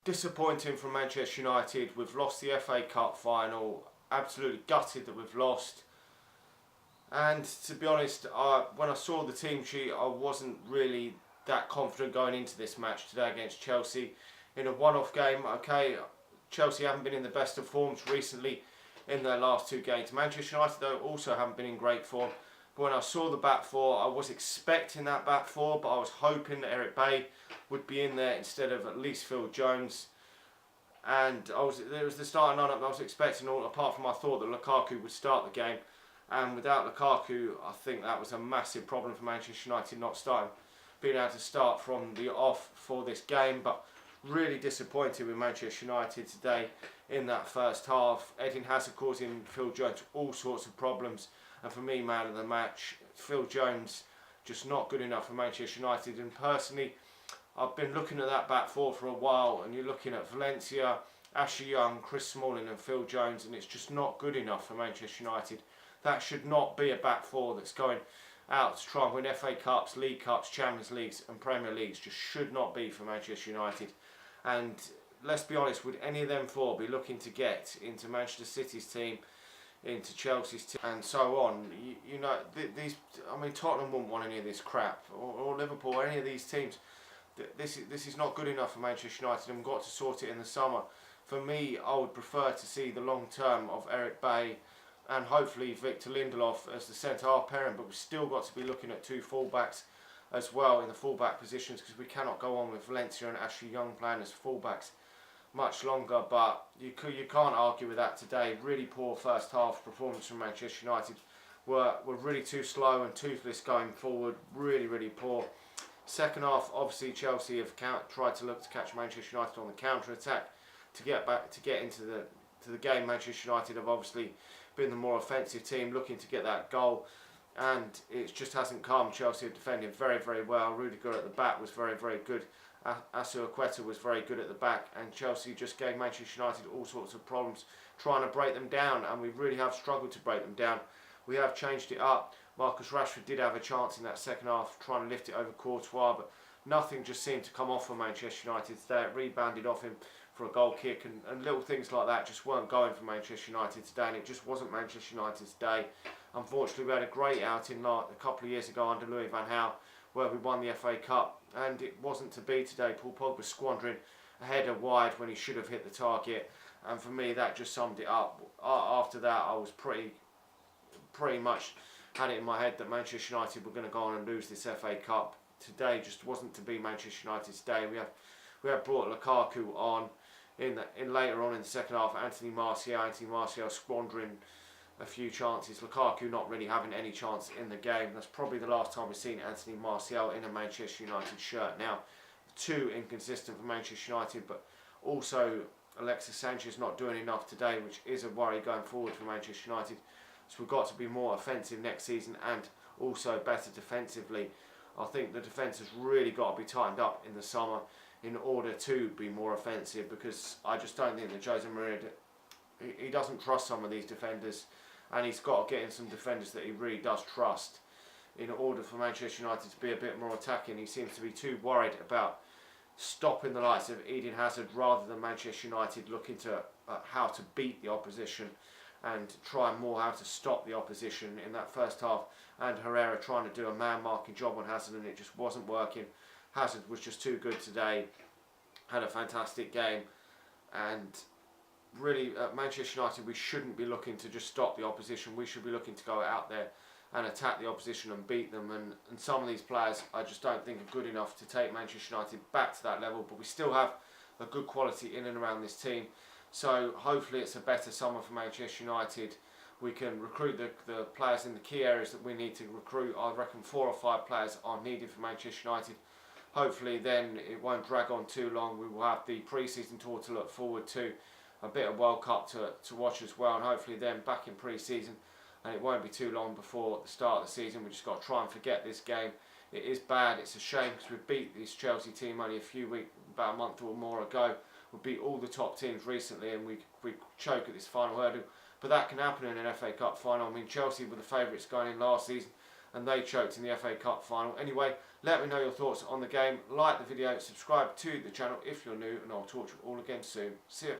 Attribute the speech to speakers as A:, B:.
A: Disappointing from Manchester United. We've lost the FA Cup final. Absolutely gutted that we've lost. And to be honest, when I saw the team sheet, I wasn't really that confident going into this match today against Chelsea. In a one-off game, okay, Chelsea haven't been in the best of forms recently in their last two games. Manchester United, though, also haven't been in great form. But when I saw the back four, I was expecting that back four, but I was hoping that Eric Bailly would be in there instead of at least Phil Jones. And there was the starting lineup I was expecting, all apart from I thought that Lukaku would start the game. And without Lukaku, I think that was a massive problem for Manchester United not being able to start from the off for this game. But really disappointed with Manchester United today in that first half. Eden Hazard causing Phil Jones all sorts of problems. And for me, man of the match, Phil Jones, just not good enough for Manchester United. And personally, I've been looking at that back four for a while, and you're looking at Valencia, Ashley Young, Chris Smalling and Phil Jones, and it's just not good enough for Manchester United. That should not be a back four that's going out to try and win FA Cups, League Cups, Champions Leagues and Premier Leagues. Just should not be for Manchester United. And let's be honest, would any of them four be looking to get into Manchester City's team, into Chelsea's team and so on? You know, Tottenham wouldn't want any of this crap, or Liverpool, or any of these teams. This is not good enough for Manchester United, and we've got to sort it in the summer. For me, I would prefer to see the long term of Eric Bailly and hopefully Victor Lindelof as the centre-half pairing, but we've still got to be looking at two full-backs as well in the full-back positions, because we cannot go on with Valencia and Ashley Young playing as full-backs much longer. But you can't argue with that today. Really poor first half performance from Manchester United. We're really too slow and toothless going forward. Really poor. Second half, obviously Chelsea have tried to look to catch Manchester United on the counter attack to get into the game. Manchester United have obviously been the more offensive team, looking to get that goal, and it just hasn't come. Chelsea have defended very well. Rudiger at the back was very good. Azpilicueta was very good at the back, and Chelsea just gave Manchester United all sorts of problems trying to break them down, and we really have struggled to break them down. We have changed it up. Marcus Rashford did have a chance in that second half trying to lift it over Courtois, but nothing just seemed to come off for Manchester United today. It rebounded off him for a goal kick, and little things like that just weren't going for Manchester United today, and it just wasn't Manchester United's day. Unfortunately, we had a great outing a couple of years ago under Louis van Gaal, where we won the FA Cup, and it wasn't to be today. Paul Pogba squandering a header wide when he should have hit the target, and for me that just summed it up. After that, I was pretty much had it in my head that Manchester United were going to go on and lose this FA Cup. Today just wasn't to be Manchester United's day. We have brought Lukaku on in later on in the second half. Anthony Martial squandering a few chances. Lukaku not really having any chance in the game. That's probably the last time we've seen Anthony Martial in a Manchester United shirt. Now, too inconsistent for Manchester United, but also Alexis Sanchez not doing enough today, which is a worry going forward for Manchester United. So we've got to be more offensive next season and also better defensively. I think the defence has really got to be tightened up in the summer in order to be more offensive, because I just don't think that Jose Mourinho, he doesn't trust some of these defenders, and he's got to get in some defenders that he really does trust in order for Manchester United to be a bit more attacking. He seems to be too worried about stopping the likes of Eden Hazard rather than Manchester United looking to how to beat the opposition and try more how to stop the opposition in that first half. And Herrera trying to do a man-marking job on Hazard, and it just wasn't working. Hazard was just too good today, had a fantastic game, and really at Manchester United we shouldn't be looking to just stop the opposition. We should be looking to go out there and attack the opposition and beat them, and some of these players I just don't think are good enough to take Manchester United back to that level, but we still have a good quality in and around this team. So hopefully it's a better summer for Manchester United. We can recruit the players in the key areas that we need to recruit. I reckon 4 or 5 players are needed for Manchester United. Hopefully then it won't drag on too long. We will have the pre-season tour to look forward to, a bit of World Cup to watch as well, and hopefully then back in pre-season, and it won't be too long before the start of the season. We just got to try and forget this game. It is bad, it's a shame, because we beat this Chelsea team only about a month or more ago. We beat all the top teams recently, and we choke at this final hurdle. But that can happen in an FA Cup final. I mean, Chelsea were the favourites going in last season, and they choked in the FA Cup final. Anyway, Let me know your thoughts on the game, like the video, subscribe to the channel if you're new, and I'll talk to you all again soon. See you.